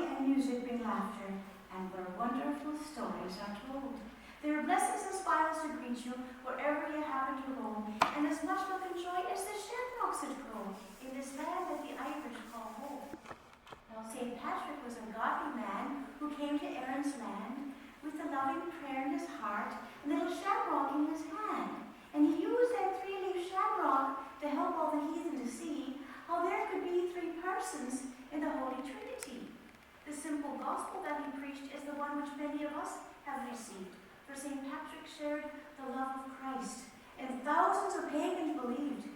harmony and music bring laughter, and where wonderful stories are told. There are blessings and smiles to greet you wherever you happen to roam, and as much love and joy as the shamrocks that grow in this land that the Irish call home. Now, St. Patrick was a godly man who came to Erin's land with a loving prayer in his heart and a little shamrock in his hand. And he used that three-leaf shamrock to help all the heathen to see how there could be three persons in the Holy Trinity. The simple gospel that he preached is the one which many of us have received. For St. Patrick shared the love of Christ, and thousands of pagans believed.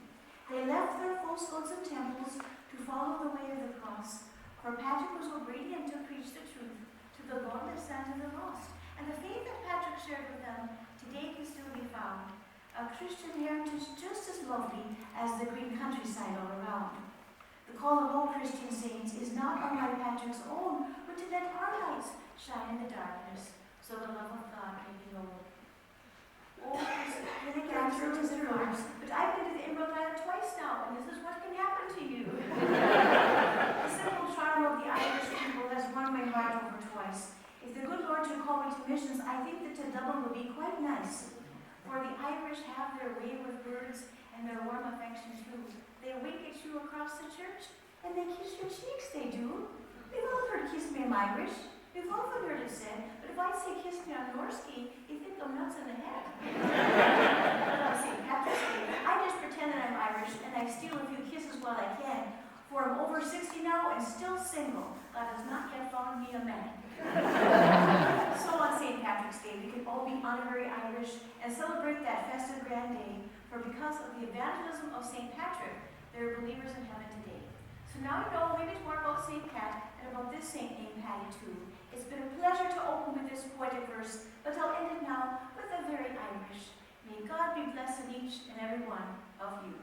They left their false gods and temples to follow the way of the cross. For Patrick was obedient to preach the truth to the godless and to the lost. And the faith that Patrick shared with them today can still be found. A Christian heritage just as lovely as the green countryside all around. The call of all Christian saints is not unlike Patrick's own, but to let our lights shine in the darkness, so the love of God may be known. Oh, I think I'm sure it is yours, but I've been to the Emerald Island twice now, and this is what can happen to you. The simple charm of the Irish people has won my heart over twice. If the good Lord should call me to missions, I think that to Dublin would be quite nice. For the Irish have their way with words and their warm affection too. They wink at you across the church, and they kiss your cheeks, they do. We've all heard kiss me, I'm Irish. We've often heard it said, but if I say kiss me on Norski, you think I'm nuts in the head. But on St. Patrick's Day, I just pretend that I'm Irish, and I steal a few kisses while I can. For I'm over 60 now and still single. God has not yet found me a man. So on St. Patrick's Day, we can all be honorary Irish and celebrate that festive grand day. For because of the evangelism of St. Patrick, there are believers in heaven today. So now you know maybe it's more about St. Pat and about this saint named Patti too. It's been a pleasure to open with this poetic verse, but I'll end it now with a very Irish. May God be blessed in each and every one of you.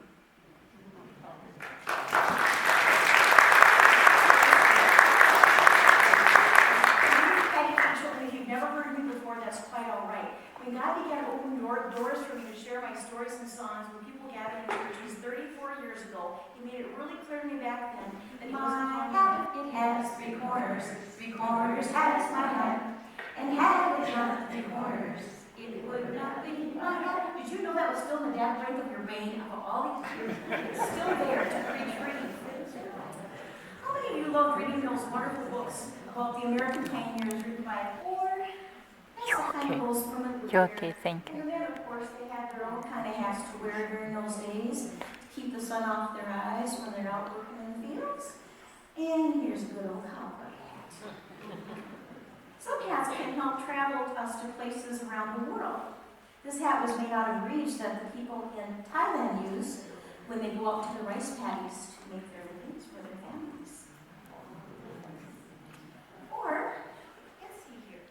If you've never heard me before, that's quite all right. When God began to open doors for me to share my stories and songs when people gathered in churches 34 years ago, He made it really clear to me back then that He wasn't calling me. It has three corners has my hat, and had it not three corners, it would not be my hat. Did you know that was still in the damn length of your vein of all these years? It's still there to preach reading. How many of you love reading those wonderful books about the American pioneers written by You're okay, thank you. And then, of course, they had their own kind of hats to wear during those days to keep the sun off their eyes when they're out working in the fields. And here's a good old cowboy hat. Some hats can help travel us to places around the world. This hat was made out of reeds that the people in Thailand use when they go up to the rice paddies to make their livings for their families. Or, let's see here.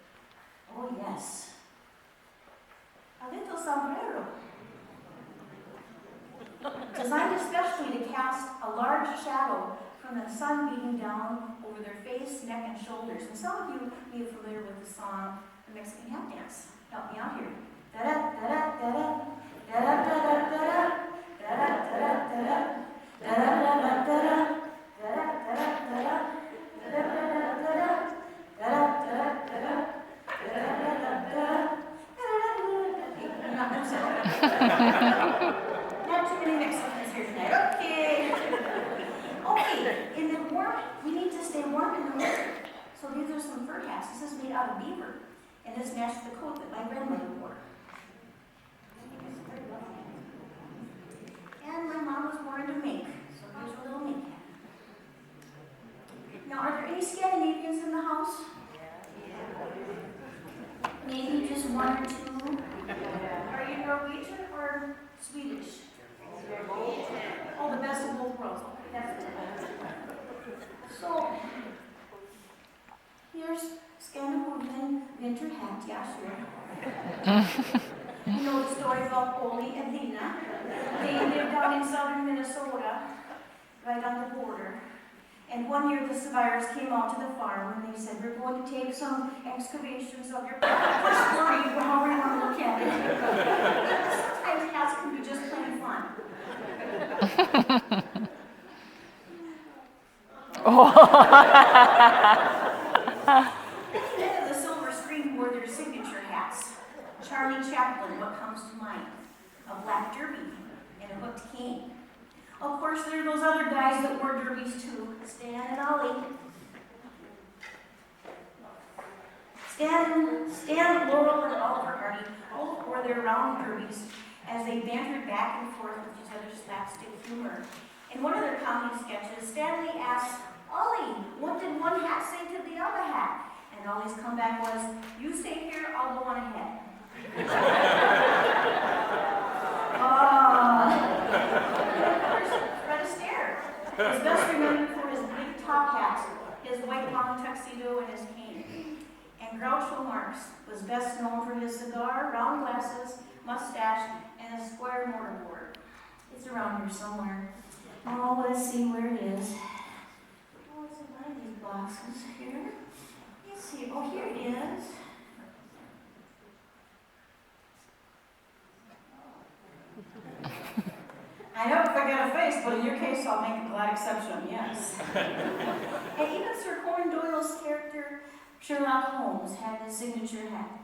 Oh yes, a little sombrero. Designed especially to cast a large shadow from the sun beating down over their face, neck, and shoulders. And some of you may be familiar with the song, The Mexican Hat Dance. Help me out here. Da-da, da-da, da-da, da-da, da-da, da-da, da-da, da-da, da-da, da-da, da-da, da-da, da-da, not too many Mexicans here tonight. Okay, in the warm, we need to stay warm in the winter. So these are some fur hats. This is made out of beaver, and this matched the coat that my grandmother wore. And my mom was born to make, so here's a little make hat. Now, are there any Scandinavians in the house? Maybe just one or two. Are you Norwegian or Swedish? Oh, the best of both worlds. Okay, that's it. So, here's Scandinavian winter hat, yeah, sure. You know the story about Oli and Lena. They lived down in southern Minnesota, right on the border. And one year the survivors came out to the farm and they said, we're going to take some excavations of your story, however you want to look at it. Sometimes cats can be just plain fun. Oh. cane. Of course, there are those other guys that wore derbies too, Stan and Ollie. Stan, Laurel, and Oliver Hardy all wore their round derbies as they bantered back and forth with each other's slapstick humor. In one of their comedy sketches, Stanley asked, Ollie, what did one hat say to the other hat? And Ollie's comeback was, you stay here, I'll go on ahead. Fred Astaire is best remembered for his big top hat, his white long tuxedo, and his cane. And Groucho Marx was best known for his cigar, round glasses, mustache, and a square mortarboard. It's around here somewhere. Oh, let's see where it is. Oh, it's in one of these boxes here. Let's see. Oh, here it is. I know if I got a face, but in your case, I'll make a glad exception, yes. And even Sir Conan Doyle's character, Sherlock Holmes, had his signature hat.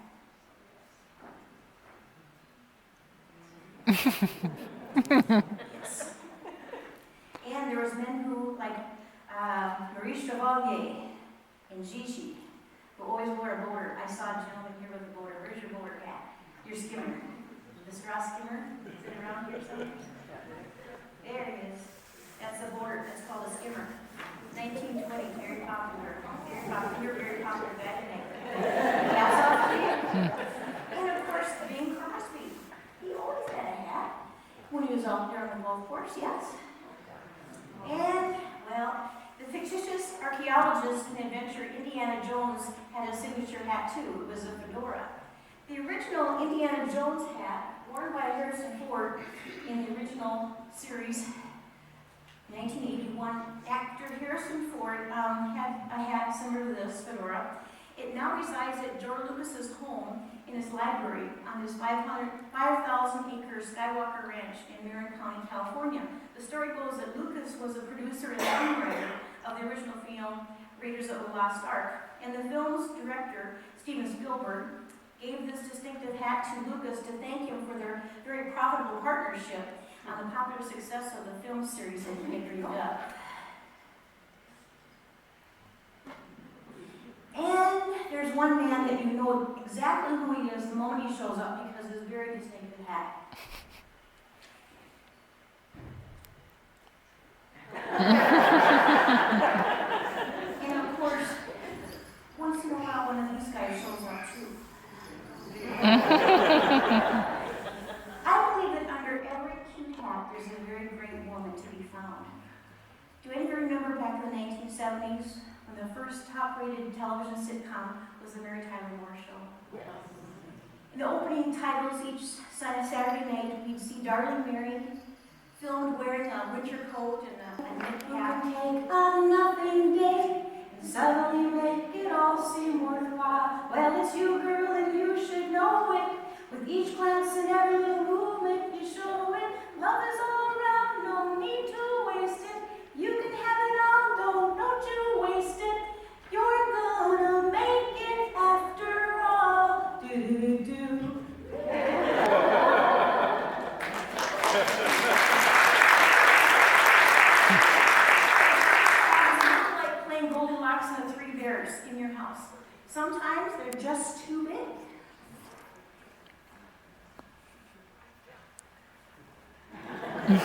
Yes. And there was men who, like Maurice Chevalier and Gigi, who always wore a bowler. I saw a gentleman here with a bowler. Where's your bowler hat? Your skimmer. The straw skimmer? Is it around here somewhere? There it is. That's the bowler. That's called a skimmer. 1920, very popular. Very popular, very popular back in England. That's all it is. And of course, Bing Crosby. He always had a hat when he was out there on the golf course, yes. And, well, the fictitious archaeologist and adventurer Indiana Jones had a signature hat too. It was a fedora. The original Indiana Jones hat, worn by Harrison Ford in the original series, 1981, actor Harrison Ford had a hat similar to this fedora. It now resides at George Lucas's home in his library on his 5,000-acre Skywalker Ranch in Marin County, California. The story goes that Lucas was a producer and screenwriter of the original film Raiders of the Lost Ark, and the film's director, Steven Spielberg, gave this distinctive hat to Lucas to thank him for their very profitable partnership on the popular success of the film series that he had dreamed up. And there's one man that you know exactly who he is the moment he shows up because of his very distinctive hat. And of course, once in a while, one of these guys shows up too. I believe that under every cute hat, there's a very great woman to be found. Do any of you remember back in the 1970s when the first top-rated television sitcom was the Mary Tyler Moore Show? In the opening titles each Saturday night, we'd see Darling Mary filmed wearing a winter coat and a knit cap. Take a nothing day and suddenly make it all seem worthwhile. Well, it's you, girl, and you should know it. With each glance and every little movement, you show it. Love is all around, no need to waste it. You can have it all, don't you waste it. You're gonna make it after all. Do-do-do-do. In your house. Sometimes they're just too big. And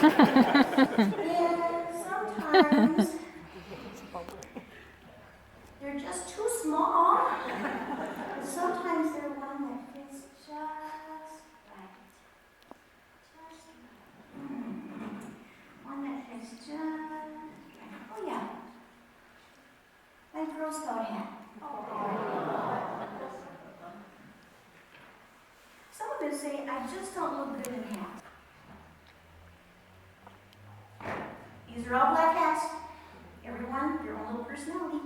sometimes they're just too small. And sometimes they're one that fits just right. Just right. One that fits just right. Oh yeah. My Girl Scout hat. Some women say, I just don't look good in hats. These are all black hats. Everyone, your own little personality.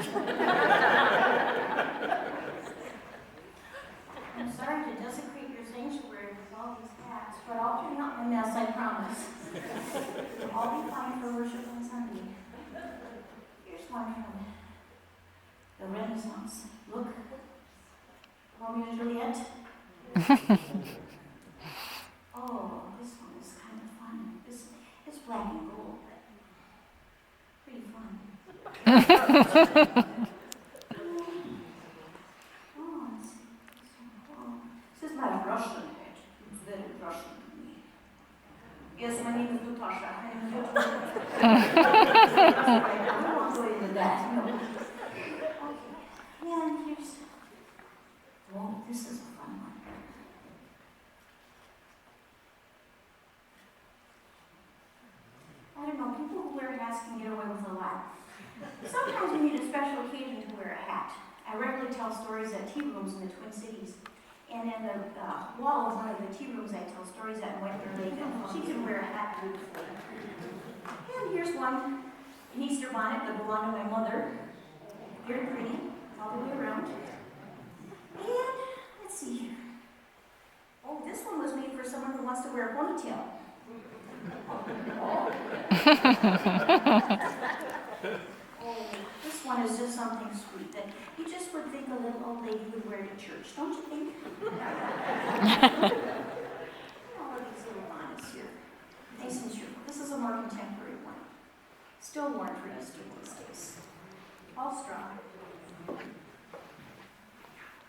I'm sorry to desecrate your sanctuary with all these hats, but I'll clean up my mess, I promise. I'll be fine for worship on Sunday. Here's one from the Renaissance. Look, Romeo and Juliet. Oh, this one is kind of fun. It's black and gold, but pretty fun. Oh, let's see. This is my Russian hat. It's very Russian to me. Yes, my name is Natasha. I am I won't go into that. No. Okay. And here's. Oh, this is a fun one. I don't know, people who wear hats can get away with a lot. Sometimes you need a special occasion to wear a hat. I regularly tell stories at tea rooms in the Twin Cities. And in the wall of one of the tea rooms I tell stories at in White Bear Lake, she can wear a hat beautifully. And here's one, an Easter bonnet that belonged to my mother. Very pretty, all the way around. And let's see here. Oh, this one was made for someone who wants to wear a ponytail. Oh, this one is just something sweet that you just would think a little old lady would wear to church, don't you think? All of these little bonnets here. Nice and cheerful. This is a more contemporary one. Still worn for Easter these days. All straw.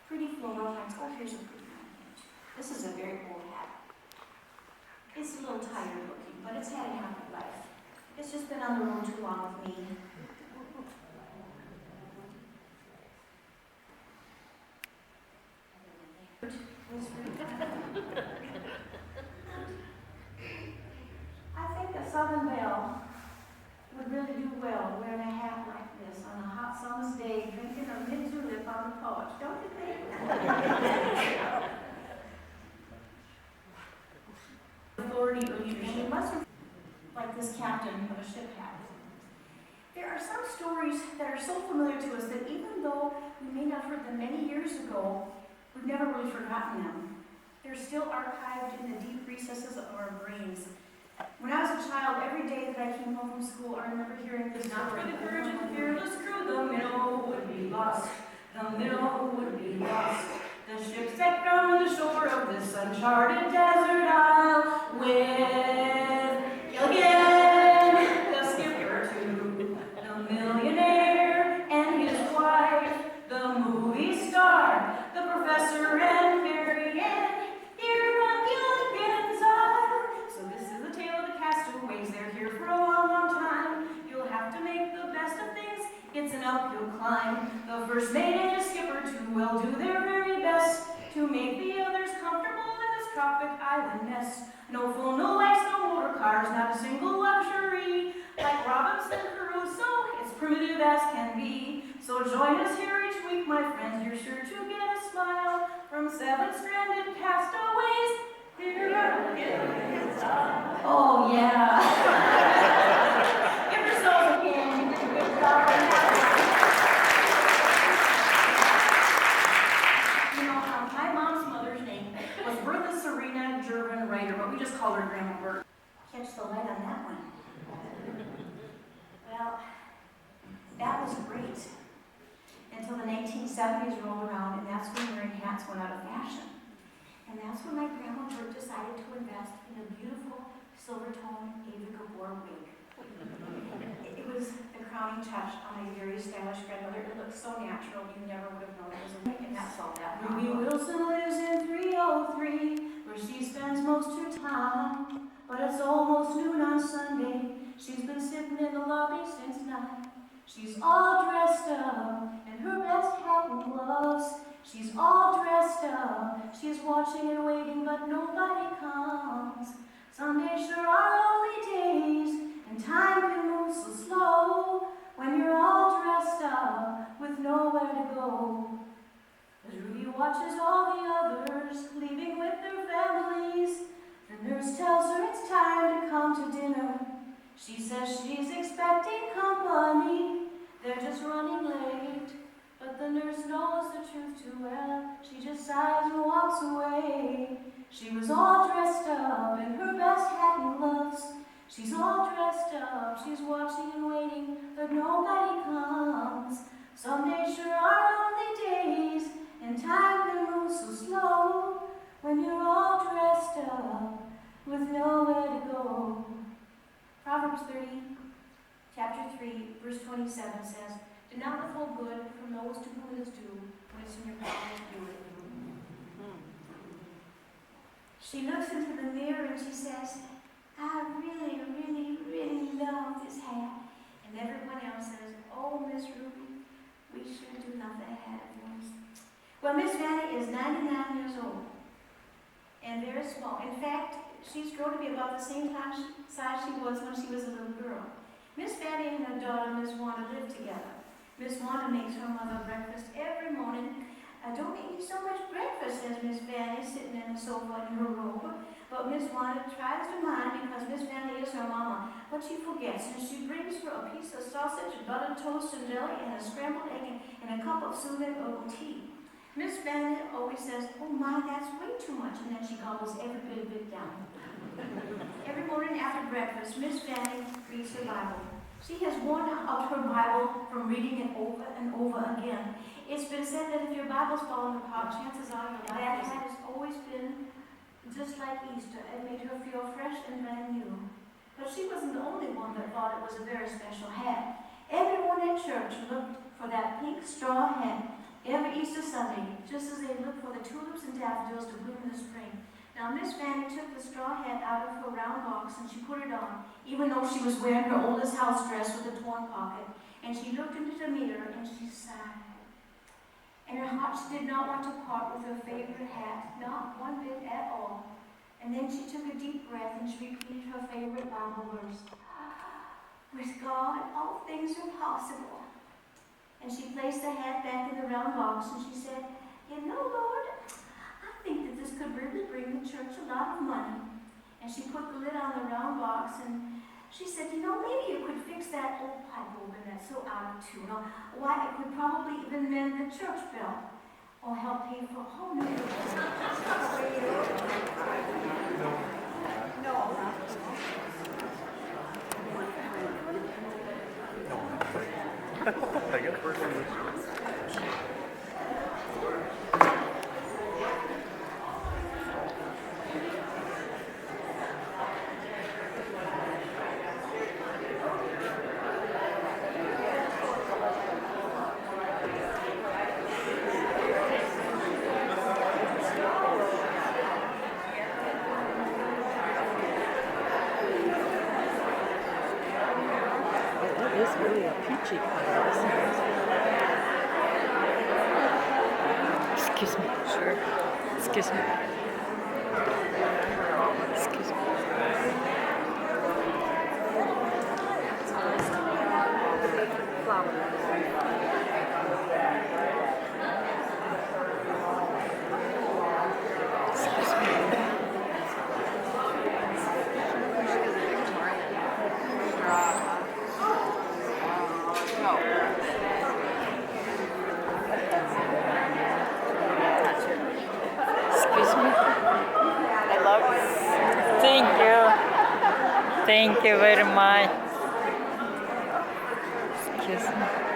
Pretty floral lines. Oh, here's a pretty one. This is a very old hat. It's a little tired looking, but it's had a happy life. It's just been on the road too long with me. I think a Southern belle would really do well wearing a hat like this on a hot summer's day, drinking a mid-julep on the porch, don't you think? Authority or leadership must have like this captain of a ship hat. There are some stories that are so familiar to us that even though we may not have heard them many years ago, we've never really forgotten them. They're still archived in the deep recesses of our brains. When I was a child, every day that I came home from school, I remember hearing this story. Not for the courage of the fearless crew, the minnow would be lost. The minnow would be lost. The ship set down the shore of this uncharted desert isle with Gilligan, the skipper too, the millionaire and his wife, the movie star, the professor and Mary Ann, here on Gilligan's Isle. So this is the tale of the castaways. They're here for a long, long time. You'll have to make the best of things. It's an uphill climb. The first mate and his skipper too will do their very best to make the others comfortable in this tropic island nest. No phone, no lights, no motor cars, not a single luxury. Like Robinson Crusoe, it's primitive as can be. So join us here each week, my friends. You're sure to get a smile from 7 stranded castaways. Here are Gilligan's Isle. Oh yeah. Give yourselves a hand. You did a good job on that. My mom's mother's name was Bertha Serena Gervin Ryder, but we just called her Grandma Bert. Catch the light on that one. Well, that was great until the 1970s rolled around, and that's when wearing hats went out of fashion. And that's when my Grandma Bert decided to invest in a beautiful silver-toned Ava Gabor wig. It was the crowning touch on my very stylish grandmother. It looked so natural, you never would have known it was a wig, and that's all that. Ruby Wilson lives in 303, where she spends most of her time. But it's almost noon on Sunday. She's been sitting in the lobby since 9. She's all dressed up in her best hat and gloves. She's all dressed up. She's watching and waiting, but nobody comes. Sundays sure are lonely days, and time can move so slow when you're all dressed up with nowhere to go. As Ruby watches all the others leaving with their families, the nurse tells her it's time to come to dinner. She says she's expecting company, They're just running late, but the nurse knows the truth too well. She just sighs and walks away. She was all dressed up in her best hat and gloves. She's all dressed up, she's watching and waiting, but nobody comes. Some days sure are lonely days, and time can move so slow when you're all dressed up with nowhere to go. Proverbs 30, chapter 3, verse 27 says, "Do not withhold good from those to whom it is due, when it's in your power to do it." She looks into the mirror and she says, "I really, really, really love this hat." And everyone else says, "Oh, Miss Ruby, we sure do love that hat of yours." Well, Miss Fanny is 99 years old and very small. In fact, she's grown to be about the same size she was when she was a little girl. Miss Fanny and her daughter, Miss Wanda, live together. Miss Wanda makes her mother breakfast every morning. "Don't eat so much breakfast," says Miss Fanny, sitting in the sofa in her robe. But Miss Wanda tries to mind because Miss Fanny is her mama. But she forgets, and she brings her a piece of sausage, buttered toast and jelly, and a scrambled egg, and a cup of soothing herbal tea. Miss Fanny always says, "Oh my, that's way too much," and then she gobbles every bit of it down. Every morning after breakfast, Miss Fanny reads her Bible. She has worn out her Bible from reading it over and over again. It's been said that if your Bible's falling apart, chances are your life has always been just like Easter. It made her feel fresh and brand new. But she wasn't the only one that thought it was a very special hat. Everyone at church looked for that pink straw hat every Easter Sunday, just as they looked for the tulips and daffodils to bloom in the spring. Now, Miss Fanny took the straw hat out of her round box and she put it on, even though she was wearing her oldest house dress with a torn pocket. And she looked into the mirror and she sighed. In her heart, she did not want to part with her favorite hat, not one bit at all. And then she took a deep breath and she repeated her favorite Bible verse. "With God, all things are possible." And she placed the hat back in the round box and she said, "You know, Lord, I think that this could really bring the church a lot of money." And she put the lid on the round box and she said, "You know, maybe you could fix that old pipe organ that's so out of tune. Or why, it could probably even mend the church bell. Or help pay for a whole new I guess we're going to It's really a peachy color. Excuse me. Sure. Excuse me. Excuse me. Excuse me. I love it. Thank you. Thank you very much. Excuse me.